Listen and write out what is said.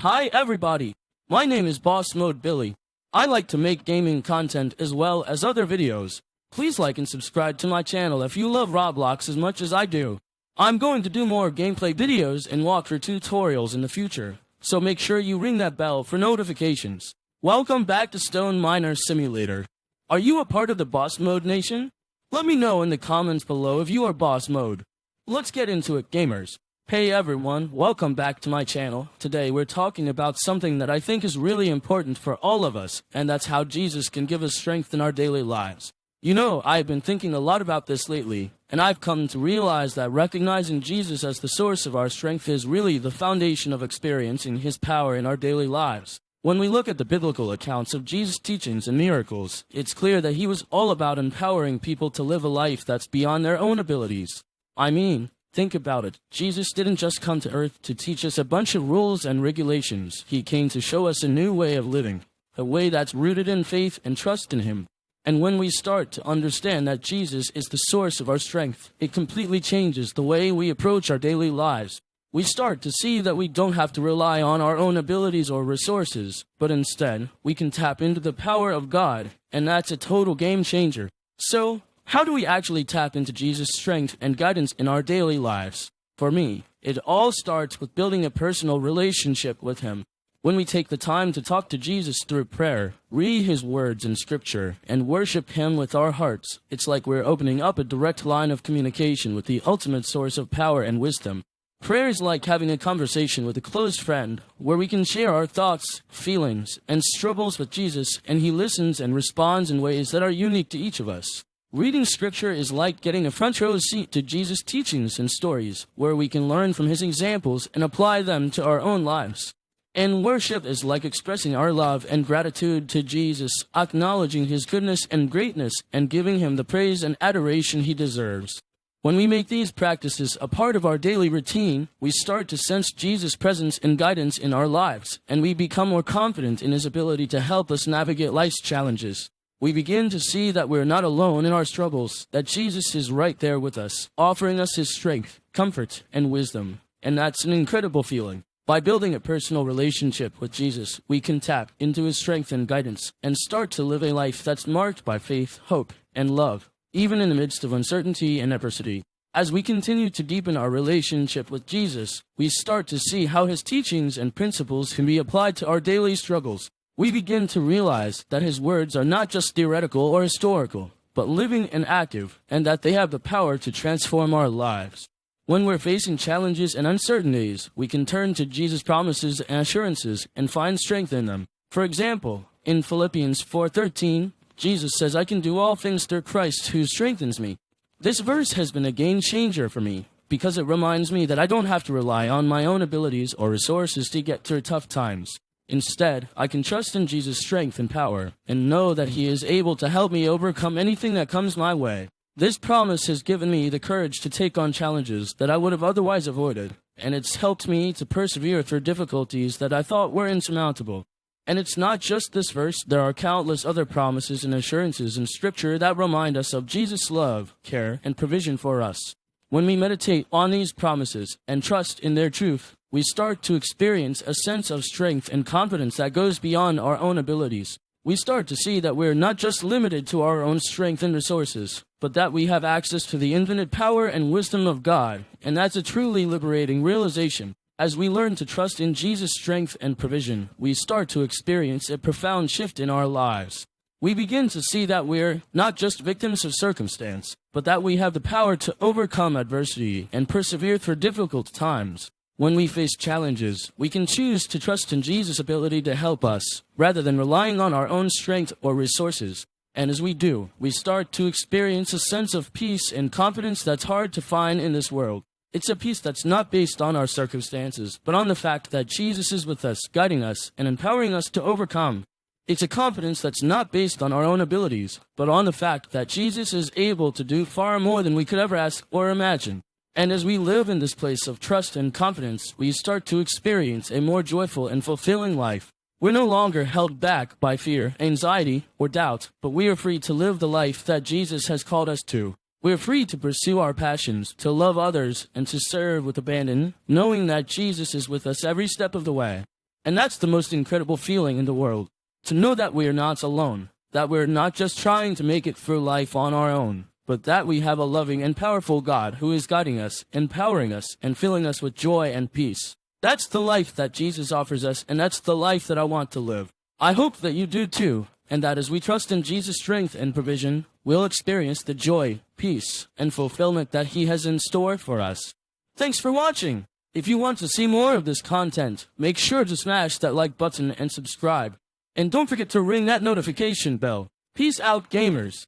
Hi everybody, my name is Boss Mode Billy. I like to make gaming content as well as other videos. Please like and subscribe to my channel if you love Roblox as much as I do. I'm going to do more gameplay videos and walkthrough tutorials in the future, so make sure you ring that bell for notifications. Welcome back to Stone Miner Simulator. Are you a part of the Boss Mode Nation? Let me know in the comments below if you are Boss Mode. Let's get into it, gamers. Hey everyone, welcome back to my channel. Today we're talking about something that I think is really important for all of us, and that's how Jesus can give us strength in our daily lives. You know, I've been thinking a lot about this lately, and I've come to realize that recognizing Jesus as the source of our strength is really the foundation of experiencing His power in our daily lives. When we look at the biblical accounts of Jesus' teachings and miracles, it's clear that He was all about empowering people to live a life that's beyond their own abilities. Think about it. Jesus didn't just come to earth to teach us a bunch of rules and regulations. He came to show us a new way of living, a way that's rooted in faith and trust in Him. And when we start to understand that Jesus is the source of our strength, it completely changes the way we approach our daily lives. We start to see that we don't have to rely on our own abilities or resources, but instead, we can tap into the power of God, and that's a total game changer. So, how do we actually tap into Jesus' strength and guidance in our daily lives? For me, it all starts with building a personal relationship with Him. When we take the time to talk to Jesus through prayer, read His words in Scripture, and worship Him with our hearts, it's like we're opening up a direct line of communication with the ultimate source of power and wisdom. Prayer is like having a conversation with a close friend, where we can share our thoughts, feelings, and struggles with Jesus, and He listens and responds in ways that are unique to each of us. Reading Scripture is like getting a front row seat to Jesus' teachings and stories, where we can learn from His examples and apply them to our own lives. And worship is like expressing our love and gratitude to Jesus, acknowledging His goodness and greatness, and giving Him the praise and adoration He deserves. When we make these practices a part of our daily routine, we start to sense Jesus' presence and guidance in our lives, and we become more confident in His ability to help us navigate life's challenges. We begin to see that we're not alone in our struggles, that Jesus is right there with us, offering us His strength, comfort, and wisdom. And that's an incredible feeling. By building a personal relationship with Jesus, we can tap into His strength and guidance, and start to live a life that's marked by faith, hope, and love, even in the midst of uncertainty and adversity. As we continue to deepen our relationship with Jesus, we start to see how His teachings and principles can be applied to our daily struggles. We begin to realize that His words are not just theoretical or historical, but living and active, and that they have the power to transform our lives. When we're facing challenges and uncertainties, we can turn to Jesus' promises and assurances and find strength in them. For example, in Philippians 4:13, Jesus says, "I can do all things through Christ who strengthens me." This verse has been a game changer for me, because it reminds me that I don't have to rely on my own abilities or resources to get through tough times. Instead, I can trust in Jesus' strength and power, and know that He is able to help me overcome anything that comes my way. This promise has given me the courage to take on challenges that I would have otherwise avoided, and it's helped me to persevere through difficulties that I thought were insurmountable. And it's not just this verse, there are countless other promises and assurances in Scripture that remind us of Jesus' love, care, and provision for us. When we meditate on these promises and trust in their truth, we start to experience a sense of strength and confidence that goes beyond our own abilities. We start to see that we're not just limited to our own strength and resources, but that we have access to the infinite power and wisdom of God, and that's a truly liberating realization. As we learn to trust in Jesus' strength and provision, we start to experience a profound shift in our lives. We begin to see that we're not just victims of circumstance, but that we have the power to overcome adversity and persevere through difficult times. When we face challenges, we can choose to trust in Jesus' ability to help us, rather than relying on our own strength or resources. And as we do, we start to experience a sense of peace and confidence that's hard to find in this world. It's a peace that's not based on our circumstances, but on the fact that Jesus is with us, guiding us, and empowering us to overcome. It's a confidence that's not based on our own abilities, but on the fact that Jesus is able to do far more than we could ever ask or imagine. And as we live in this place of trust and confidence, we start to experience a more joyful and fulfilling life. We're no longer held back by fear, anxiety, or doubt, but we are free to live the life that Jesus has called us to. We are free to pursue our passions, to love others, and to serve with abandon, knowing that Jesus is with us every step of the way. And that's the most incredible feeling in the world. To know that we are not alone, that we're not just trying to make it through life on our own, but that we have a loving and powerful God who is guiding us, empowering us, and filling us with joy and peace. That's the life that Jesus offers us, and that's the life that I want to live. I hope that you do too, and that as we trust in Jesus' strength and provision, we'll experience the joy, peace, and fulfillment that He has in store for us. Thanks for watching! If you want to see more of this content, make sure to smash that like button and subscribe. And don't forget to ring that notification bell. Peace out, gamers!